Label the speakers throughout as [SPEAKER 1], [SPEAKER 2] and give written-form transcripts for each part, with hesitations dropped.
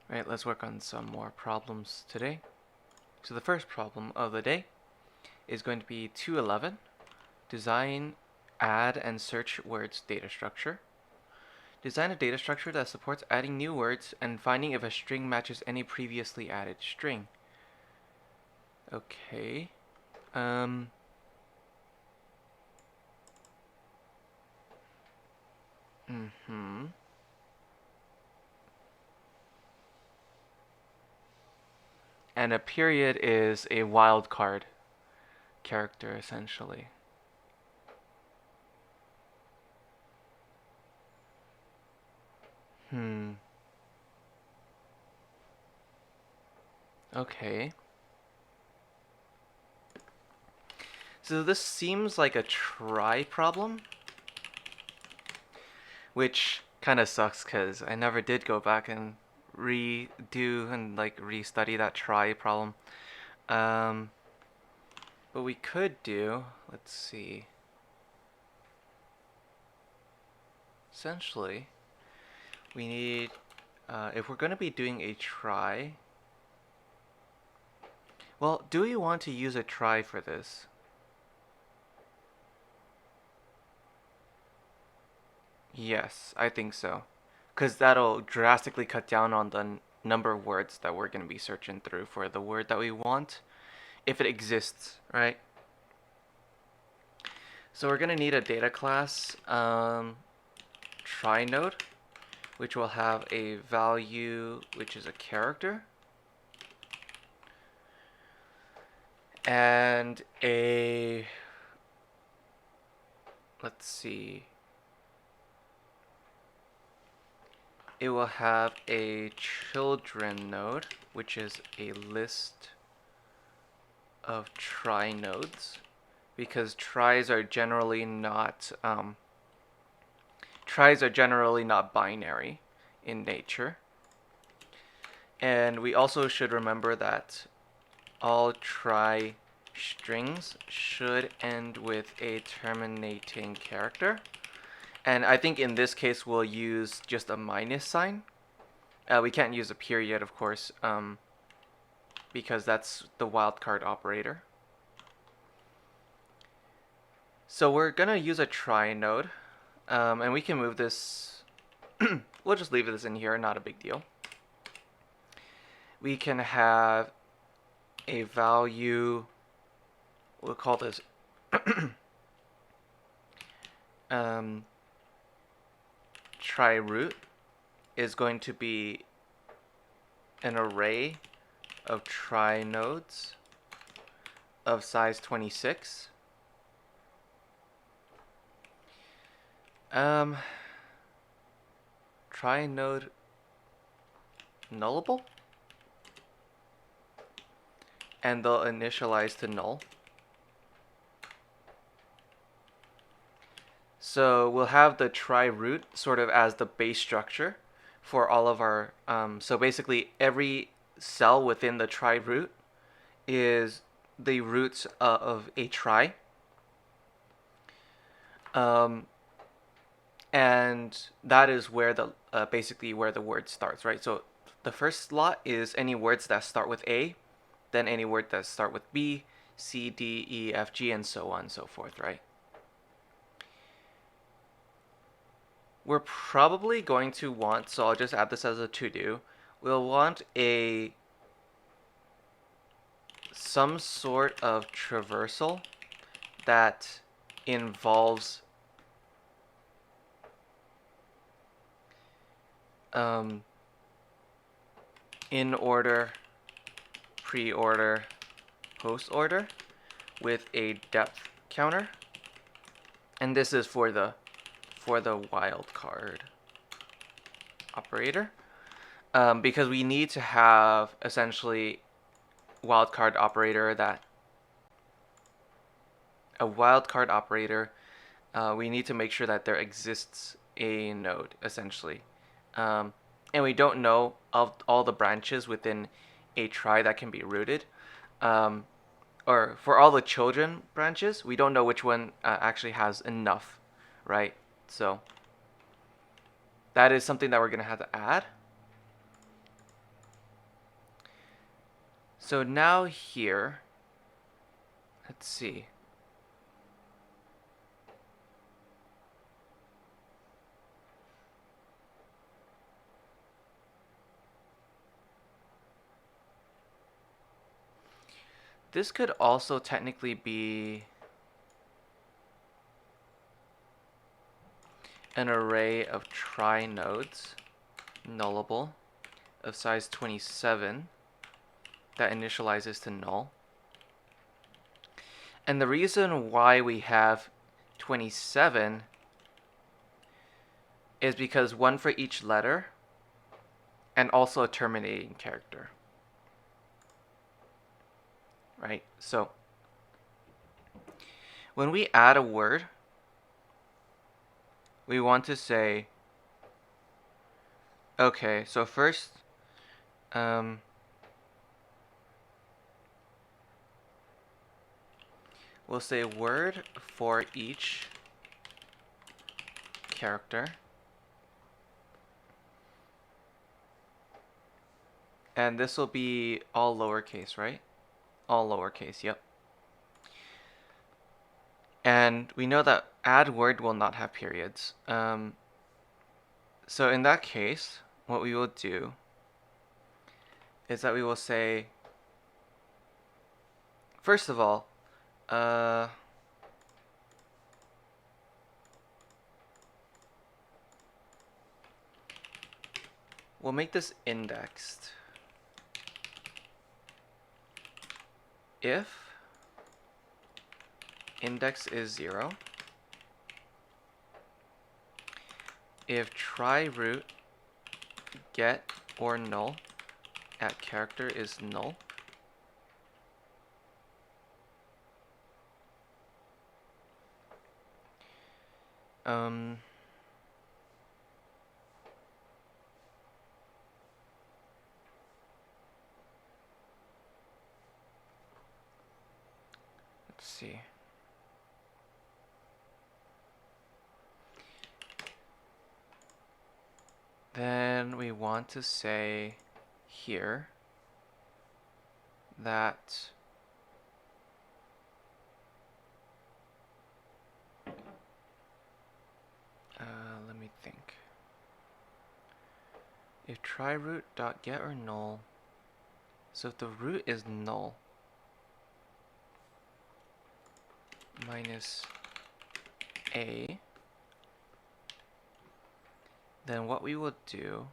[SPEAKER 1] Right, let's work on some more problems today. So the first problem of the day is going to be 211, design, add, and search words data structure. Design a data structure that supports adding new words and finding if a string matches any previously added string. Okay. And a period is a wildcard character, essentially. Okay. So this seems like a try problem, which kind of sucks because I never did go back and redo and like restudy that try problem. But we could do, let's see. Essentially, we need, if we're going to be doing a try, well, do we want to use a try for this? Yes, I think so. Because that'll drastically cut down on the number of words that we're going to be searching through for the word that we want, if it exists, right? So we're going to need a data class, try node, which will have a value, which is a character, and a, let's see, it will have a children node, which is a list of try nodes, because tries are generally not binary in nature. And we also should remember that all try strings should end with a terminating character. And I think in this case we'll use just a minus sign. We can't use a period, of course, because that's the wildcard operator. So we're going to use a try node, and we can move this. We'll just leave this in here, not a big deal. We can have a value, we'll call this try root is going to be an array of try nodes of size 26. Try node nullable, and they'll initialize to null. So we'll have the try root sort of as the base structure for all of our, so basically every cell within the try root is the roots of a try. And that is where the basically where the word starts, right? So the first slot is any words that start with A, then any word that start with B, C, D, E, F, G, and so on and so forth, right? We're probably going to want, so I'll just add this as a to-do, we'll want some sort of traversal that involves in order, pre-order, post order with a depth counter, and this is for the wildcard operator, because we need to have essentially wildcard operator we need to make sure that there exists a node essentially, and we don't know of all the branches within a try that can be rooted, or for all the children branches we don't know which one actually has enough, right? So that is something that we're going to have to add. So now here, let's see. This could also technically be an array of trie nodes, nullable, of size 27 that initializes to null. And the reason why we have 27 is because one for each letter and also a terminating character. Right? So when we add a word, we want to say, okay, so first, we'll say word for each character. And this will be all lowercase, right? All lowercase, yep. And we know that add word will not have periods. So in that case, what we will do is that we will say, first of all, we'll make this indexed. If index is 0, if trie root get or null at character is null, let's see. Then we want to say here that let me think. If trie root dot get or null, so if the root is null minus a, then what we will do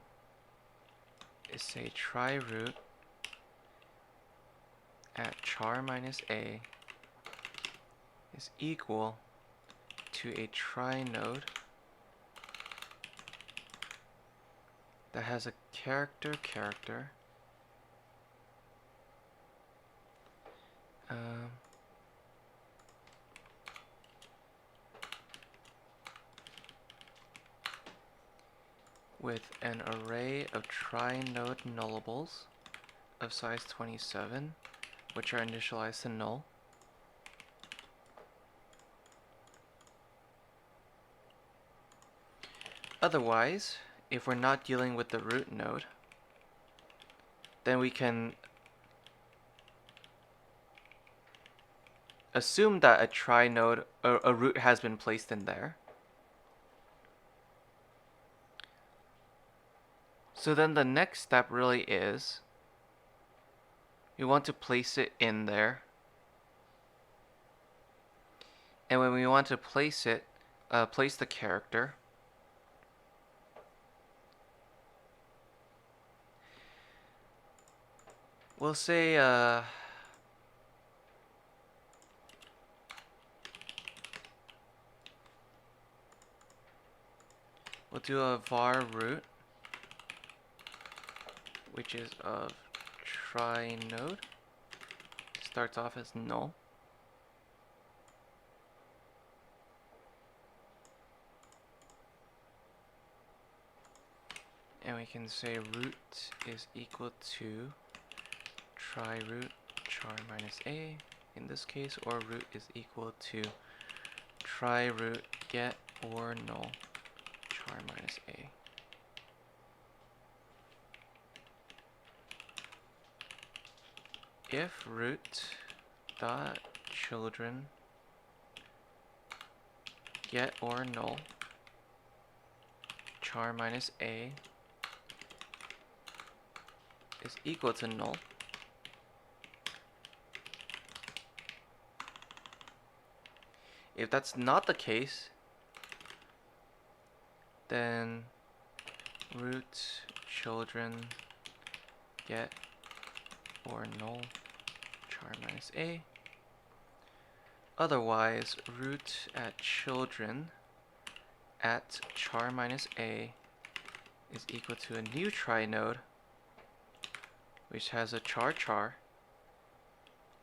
[SPEAKER 1] is say trie root at char minus a is equal to a trie node that has a character with an array of trie node nullables of size 27, which are initialized to null. Otherwise, if we're not dealing with the root node, then we can assume that a trie node or a root has been placed in there. So then the next step really is we want to place it in there. And when we want to place it, place the character, we'll say we'll do a var root, which is of trie node, starts off as null. And we can say root is equal to trie root char minus a in this case, or root is equal to trie root get or null char minus a. if root dot children get or null char minus a is equal to null, if that's not the case, then root children get or null char minus a. Otherwise, root at children at char minus a is equal to a new trie node which has a char char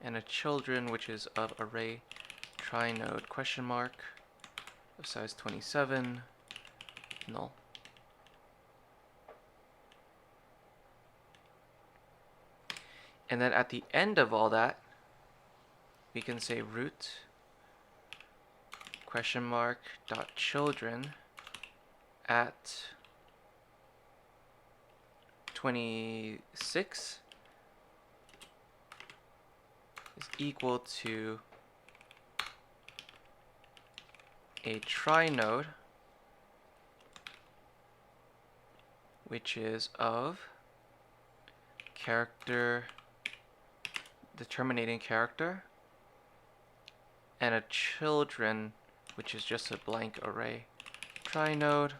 [SPEAKER 1] and a children which is of array trie node question mark of size 27 null. And then at the end of all that, we can say root question mark dot children at 26 is equal to a trie node which is of character, the terminating character, and a children which is just a blank array trie node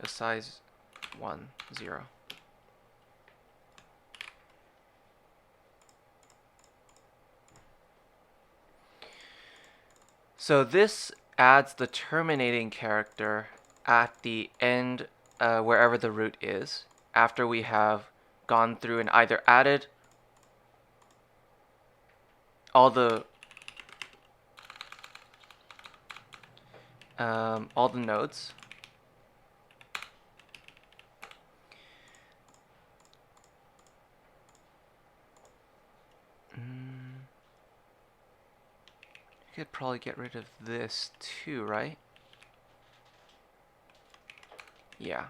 [SPEAKER 1] of size 1, 0. So this adds the terminating character at the end wherever the root is, after we have gone through and either added all the nodes, you could probably get rid of this too, right? Yeah.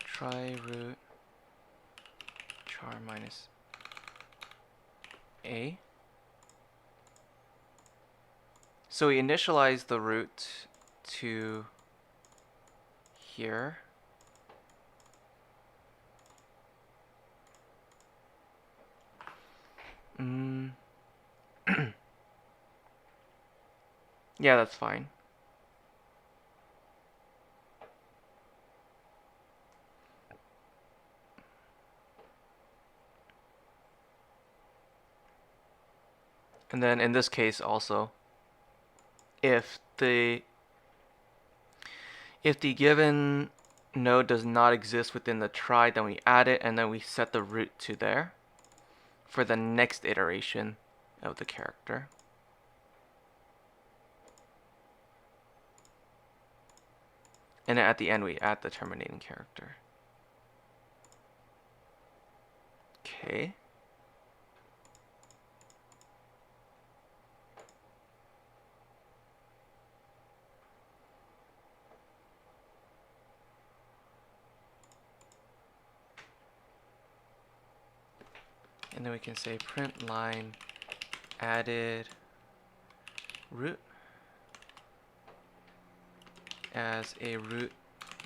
[SPEAKER 1] Try root char minus a. So we initialize the root to here. Yeah, that's fine. And then in this case also, if the given node does not exist within the trie, then we add it and then we set the root to there for the next iteration of the character. And then at the end we add the terminating character. Okay. And then we can say print line added root as a root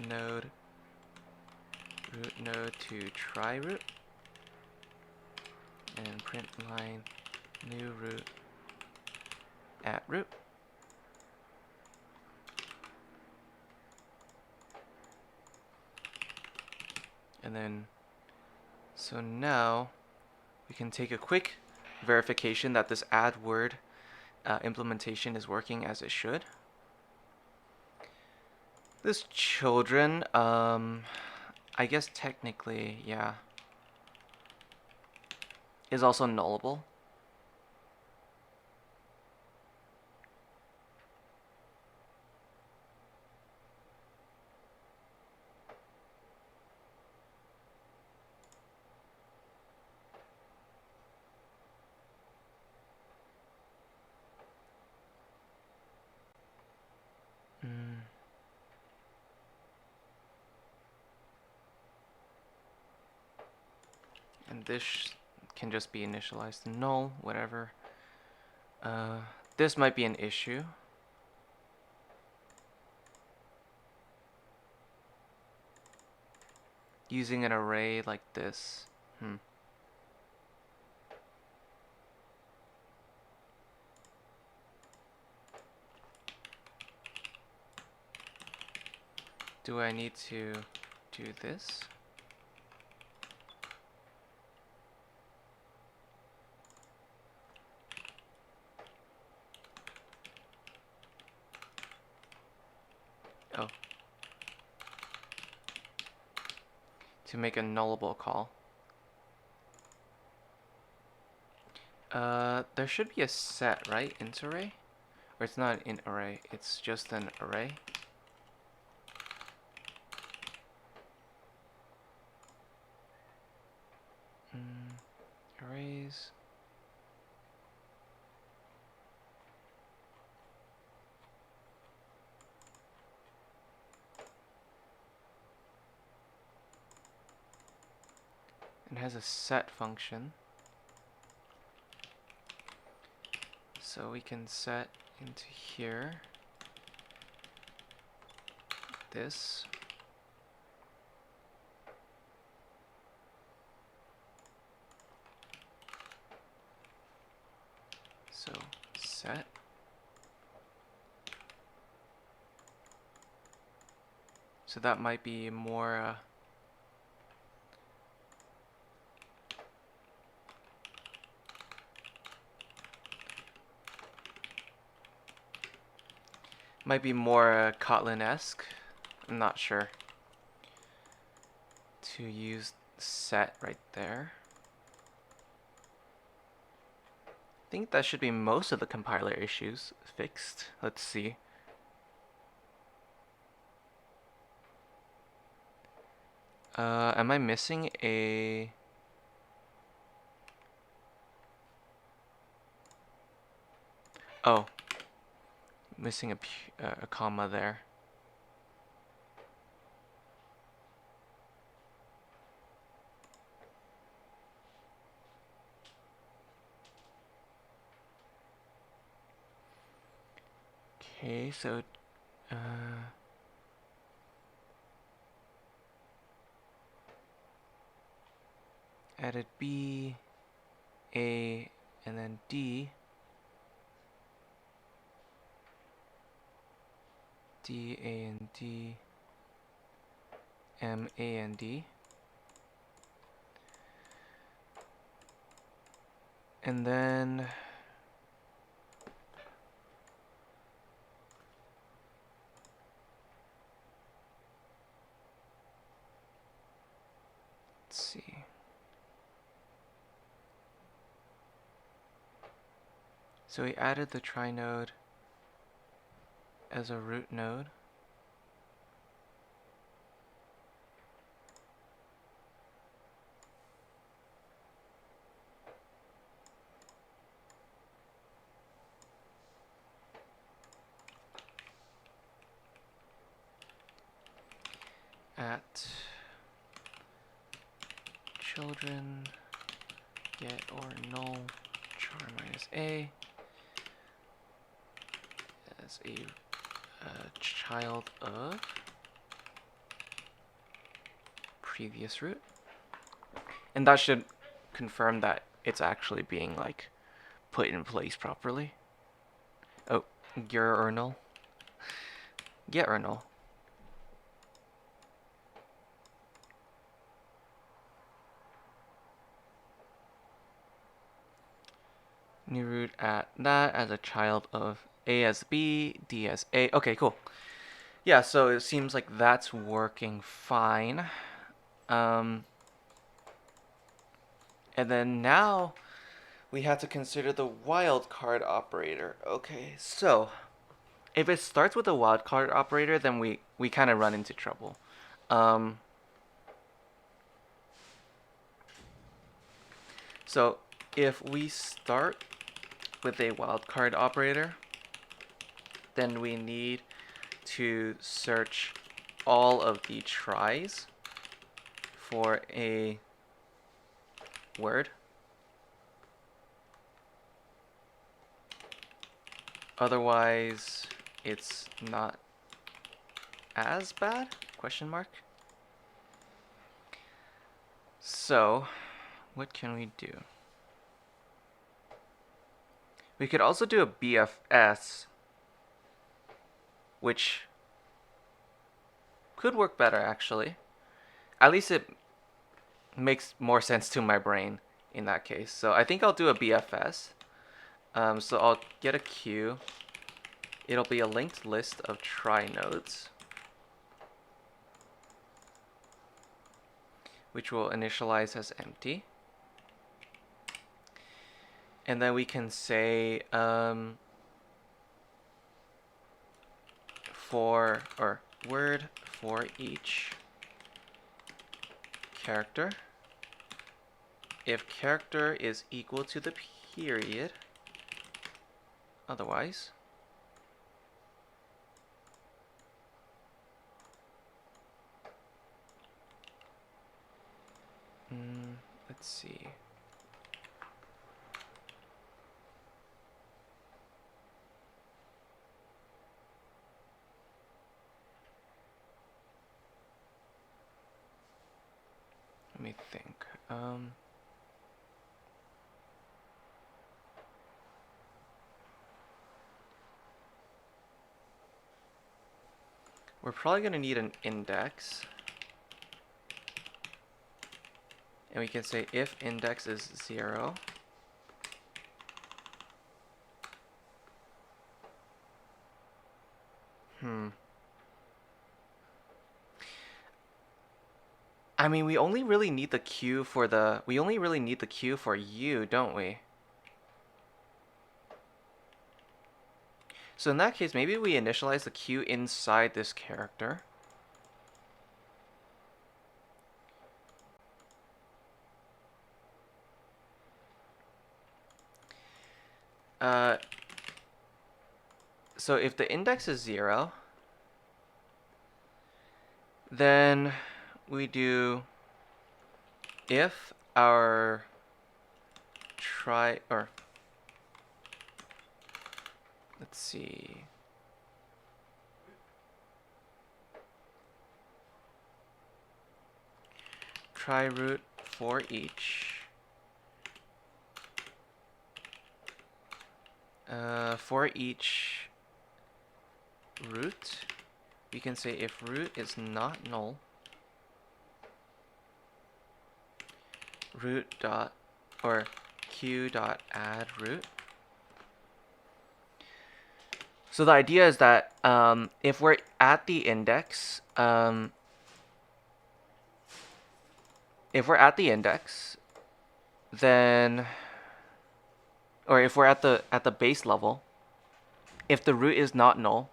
[SPEAKER 1] node to trie root, and print line new root at root. And then, so now we can take a quick verification that this add word implementation is working as it should. This children, I guess technically, yeah, is also nullable. and this can just be initialized to null, whatever. This might be an issue. Using an array like this. Do I need to do this? Oh. To make a nullable call. There should be a set, right? Int array? Or it's not an int array, it's just an array. Arrays. It has a set function. So we can set into here this. So set. So that might be more Kotlin-esque. I'm not sure. To use set right there. I think that should be most of the compiler issues fixed. Let's see. Am I missing a... Oh. Missing a comma there. Okay, so added B, A, and then D. D, A, and D. M, A, and D. And then let's see. So we added the Trie node as a root node. At children get or null char minus a as a child of previous root, and that should confirm that it's actually being like put in place properly. Oh, get or null. Get or null. New root at that as a child of A as B, D as A. Okay, cool. Yeah, so it seems like that's working fine. And then now we have to consider the wildcard operator. Okay, so if it starts with a wildcard operator, then we kind of run into trouble. So if we start with a wildcard operator, then we need to search all of the tries for a word. Otherwise, it's not as bad? Question mark. So, what can we do? We could also do a BFS, which could work better actually. At least it makes more sense to my brain in that case. So I think I'll do a BFS. So I'll get a queue. It'll be a linked list of try nodes, which will initialize as empty. And then we can say word for each character. If character is equal to the period, otherwise. Let's see. Let me think. We're probably going to need an index. And we can say if index is 0, I mean, we only really need the queue for you, don't we? So in that case, maybe we initialize the queue inside this character. So if the index is 0, then we do if our let's see. Try root for each. For each root, we can say if root is not null, root dot or q dot add root. So the idea is that if we're at the index, then, or if we're at the base level, if the root is not null,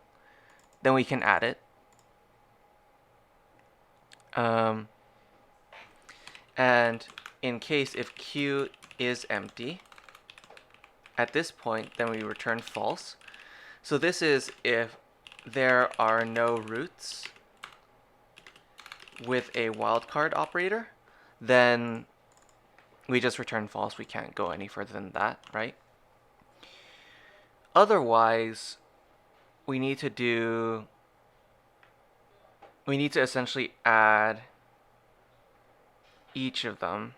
[SPEAKER 1] then we can add it. And in case if q is empty, at this point, then we return false. So this is if there are no roots with a wildcard operator, then we just return false. We can't go any further than that, right? Otherwise, we need to essentially add each of them.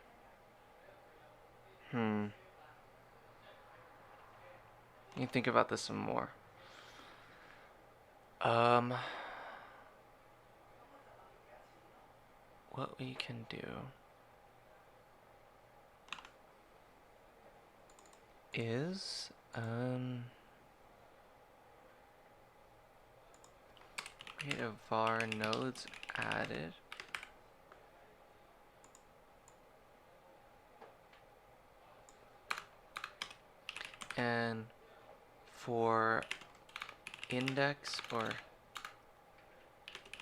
[SPEAKER 1] Let me think about this some more. What we can do is create a var nodes added. And for index or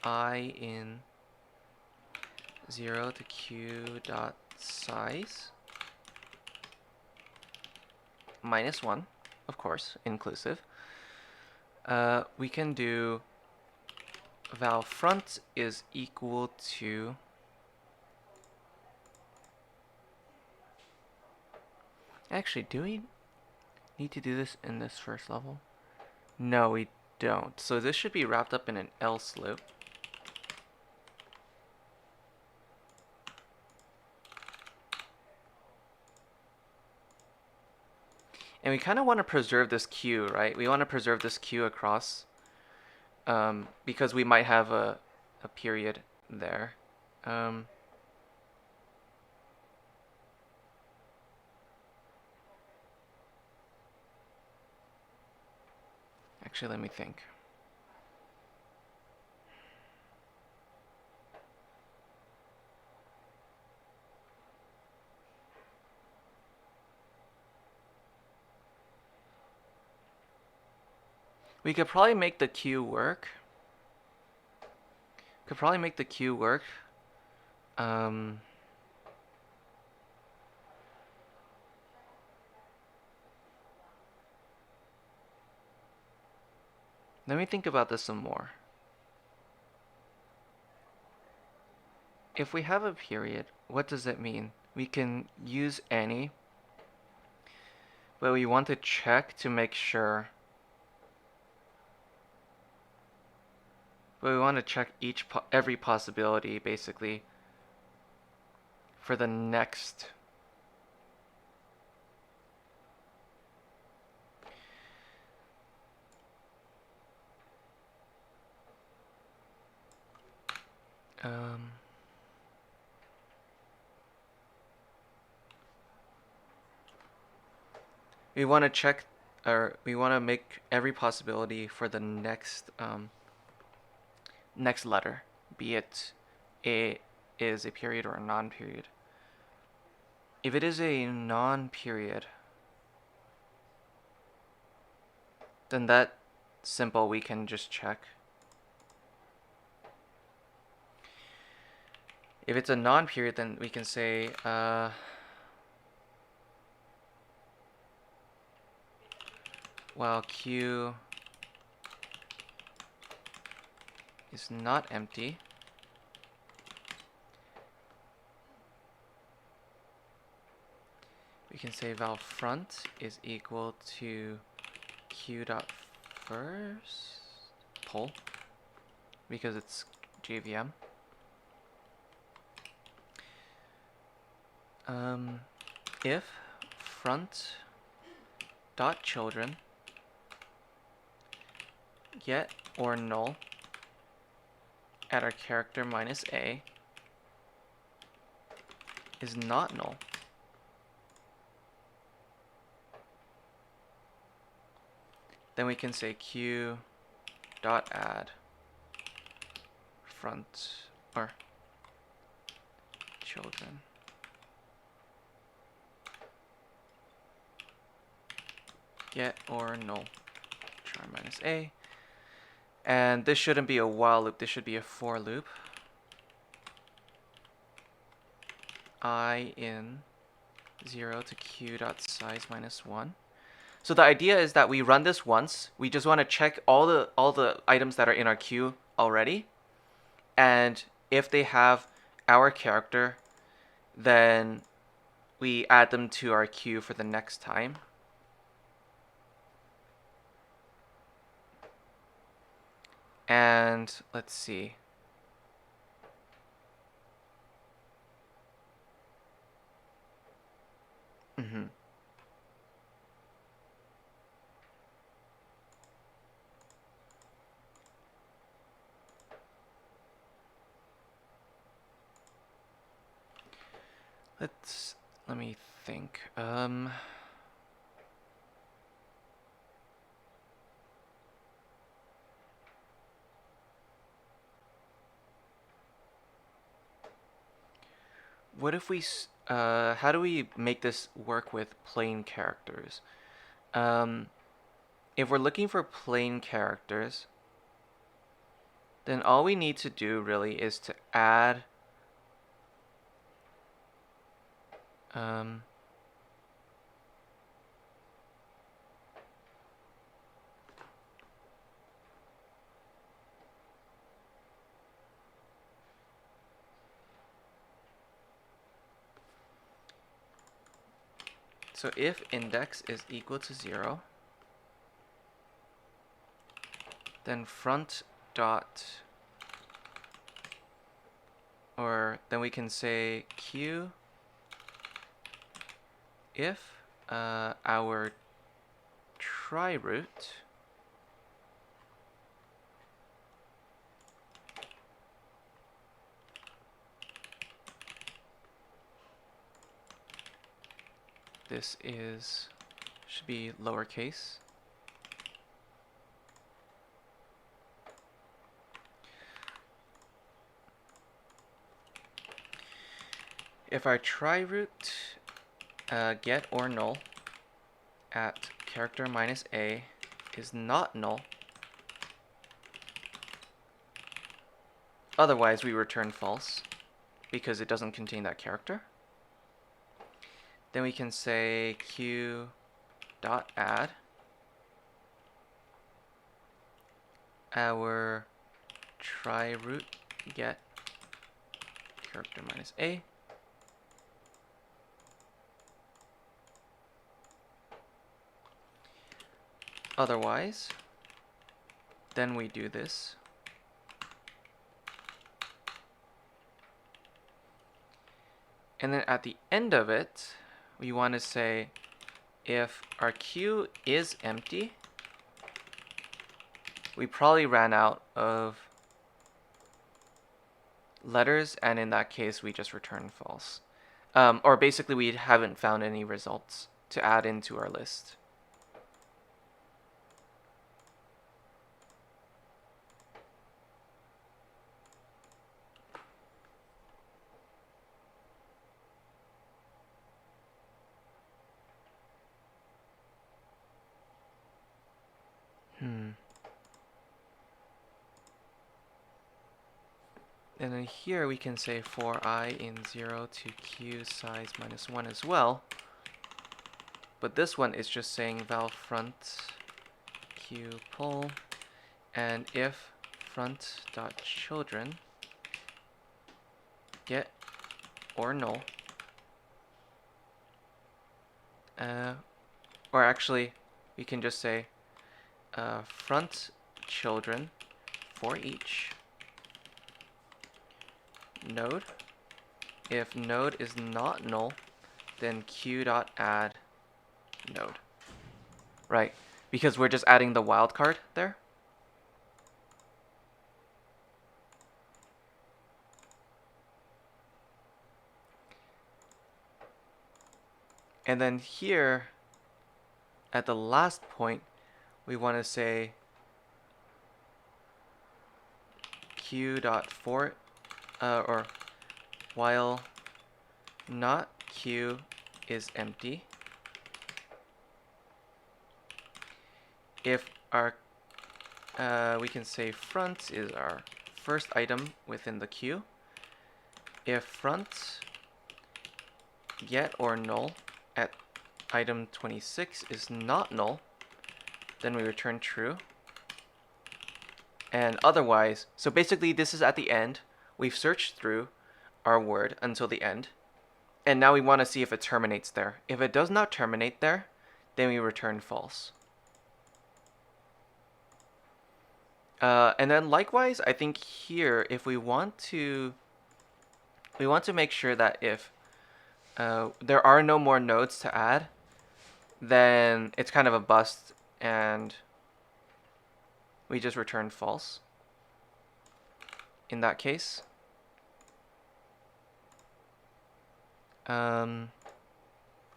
[SPEAKER 1] I in 0 to q dot size -1, of course, inclusive. We can do val front is equal to Actually, do we need to do this in this first level? No, we don't. So this should be wrapped up in an else loop. And we kind of want to preserve this queue, right? We want to preserve this queue across because we might have a period there. Actually, let me think. We could probably make the queue work. Let me think about this some more. If we have a period, what does it mean? We can use any, but we want to check to make sure. But we want to check every possibility basically for the next. We want to check, or we want to make every possibility for the next next letter, be it is a period or a non-period. If it is a non-period, then that simple we can just check. If it's a non-period, then we can say while Q is not empty, we can say val front is equal to Q dot first pull, because it's JVM. If front dot children get or null at our character minus a is not null, then we can say q dot add front or children get or null char minus a. And this shouldn't be a while loop, this should be a for loop. I in 0 to q dot size minus 1. So the idea is that we run this once. We just want to check all the items that are in our queue already. And if they have our character, then we add them to our queue for the next time. And let's see. Let me think. What if we, how do we make this work with plain characters? If we're looking for plain characters, then all we need to do really is to add So if index is equal to 0, then front dot, or then we can say q if our trie root this should be lowercase. If our trie root get or null at character minus a is not null, otherwise we return false because it doesn't contain that character, then we can say q dot add our trie root get character minus a. Otherwise, then we do this. And then at the end of it, we want to say if our queue is empty, we probably ran out of letters, and in that case, we just return false. Or basically, we haven't found any results to add into our list. And then here we can say for I in 0 to q size minus 1 as well. But this one is just saying val front q pull, and if front dot children get or null, or actually we can just say front children for each node. If node is not null, then q dot add node. Right, because we're just adding the wildcard there. And then here, at the last point, we want to say q dot for or while not q is empty, if our we can say front is our first item within the queue. If front get or null at item 26 is not null, then we return true. And otherwise, so basically this is at the end. We've searched through our word until the end, and now we want to see if it terminates there. If it does not terminate there, then we return false. And then likewise, I think here, if we want to make sure that if there are no more nodes to add, then it's kind of a bust, and we just return false in that case.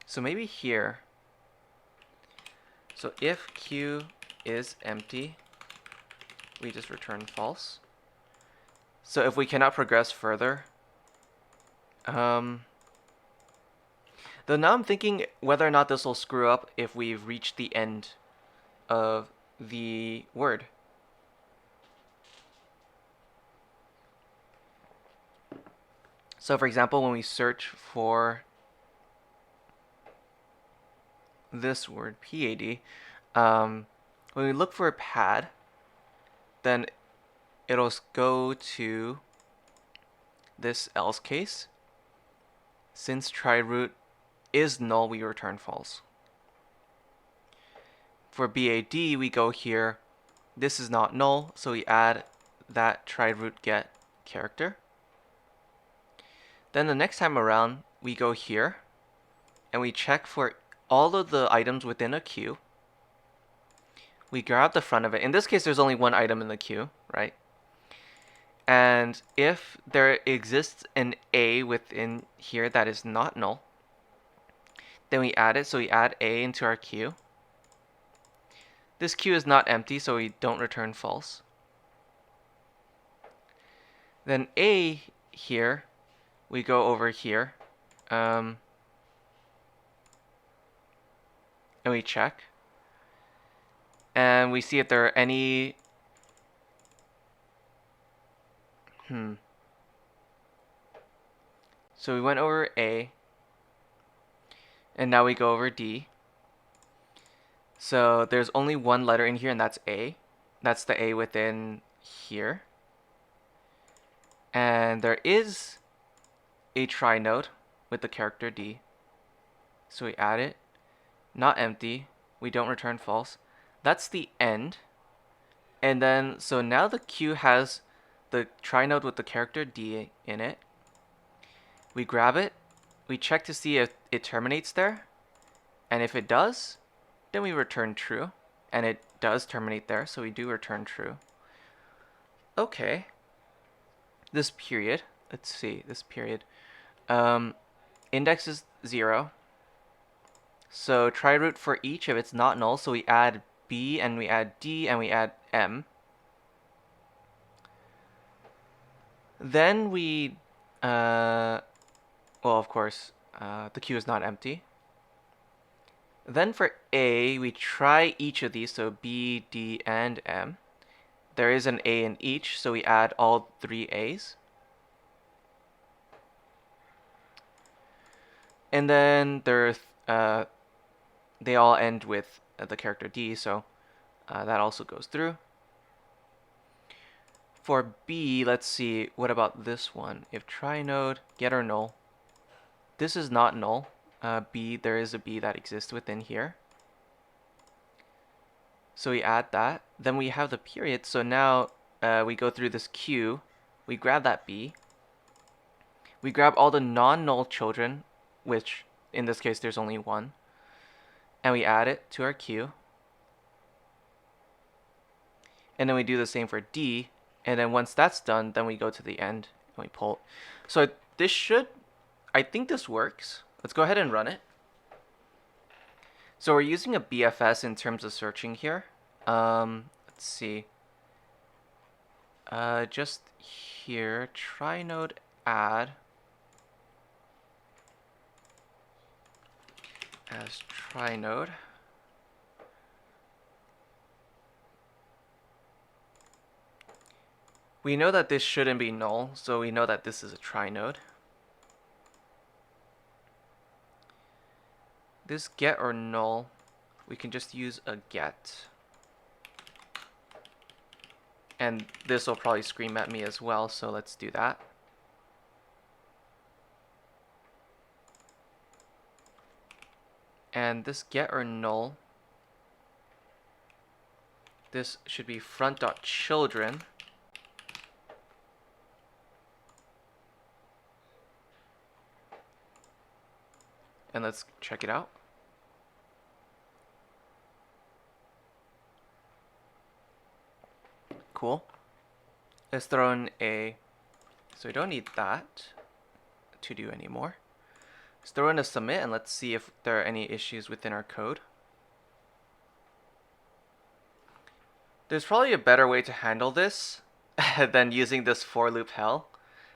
[SPEAKER 1] So maybe here, so if q is empty, we just return false. So if we cannot progress further, though now I'm thinking whether or not this will screw up if we've reached the end of the word. So for example, when we search for this word, PAD, when we look for a pad, then it'll go to this else case. Since trie root is null, we return false. For BAD, we go here. This is not null, so we add that try root get character. Then the next time around, we go here and we check for all of the items within a queue. We grab the front of it. In this case, there's only one item in the queue, right? And if there exists an A within here that is not null, then we add it. So we add A into our queue. This queue is not empty, so we don't return false. Then A here, we go over here, and we check. And we see if there are any... So we went over A, and now we go over D. So there's only one letter in here, and that's A. That's the A within here. And there is a try node with the character D. So we add it. Not empty. We don't return false. That's the end. And then, so now the queue has the try node with the character D in it. We grab it. We check to see if it terminates there. And if it does, then we return true. And it does terminate there, so we do return true. Okay. This period, let's see, this period. Index is 0. So try root for each if it's not null. So we add B and we add D and we add M. Then we, well, of course, the queue is not empty. Then for A, we try each of these, so B, D, and M. There is an A in each, so we add all 3 A's. And then there's, they all end with the character D, so that also goes through. For B, let's see, what about this one? If try node, getter null. This is not null. B, there is a B that exists within here. So we add that. Then we have the period. So now we go through this queue. We grab that B. We grab all the non-null children, which in this case there's only one. And we add it to our queue. And then we do the same for D. And then once that's done, then we go to the end and we pull. So this should, I think this works. Let's go ahead and run it. So we're using a BFS in terms of searching here. Let's see. Just here, try node add as try node. We know that this shouldn't be null, so we know that this is a try node. This get or null, we can just use a get. And this will probably scream at me as well, so let's do that. And this get or null, this should be front.children. And let's check it out. Cool. Let's throw in a, so we don't need that to do anymore. Let's throw in a submit and let's see if there are any issues within our code. There's probably a better way to handle this than using this for loop hell.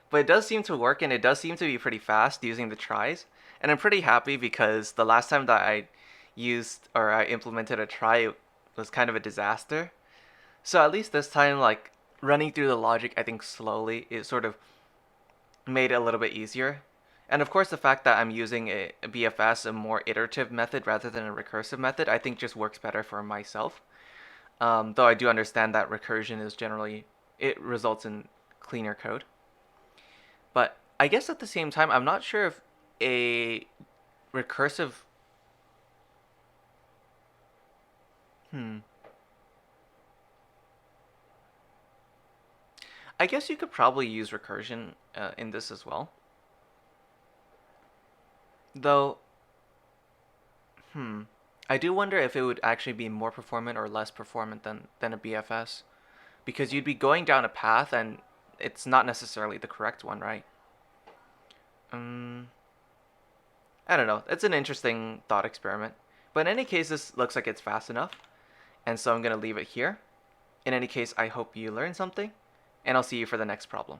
[SPEAKER 1] But it does seem to work, and it does seem to be pretty fast using the tries. And I'm pretty happy because the last time that I used or I implemented a try, it was kind of a disaster. So at least this time, like running through the logic, I think slowly, it sort of made it a little bit easier. And of course, the fact that I'm using a BFS, a more iterative method rather than a recursive method, I think just works better for myself. Though I do understand that recursion is generally, it results in cleaner code. But I guess at the same time, I'm not sure if a recursive. I guess you could probably use recursion in this as well. Though, I do wonder if it would actually be more performant or less performant than a BFS. Because you'd be going down a path and it's not necessarily the correct one, right? I don't know. It's an interesting thought experiment. But in any case, this looks like it's fast enough. And so I'm going to leave it here. In any case, I hope you learned something. And I'll see you for the next problem.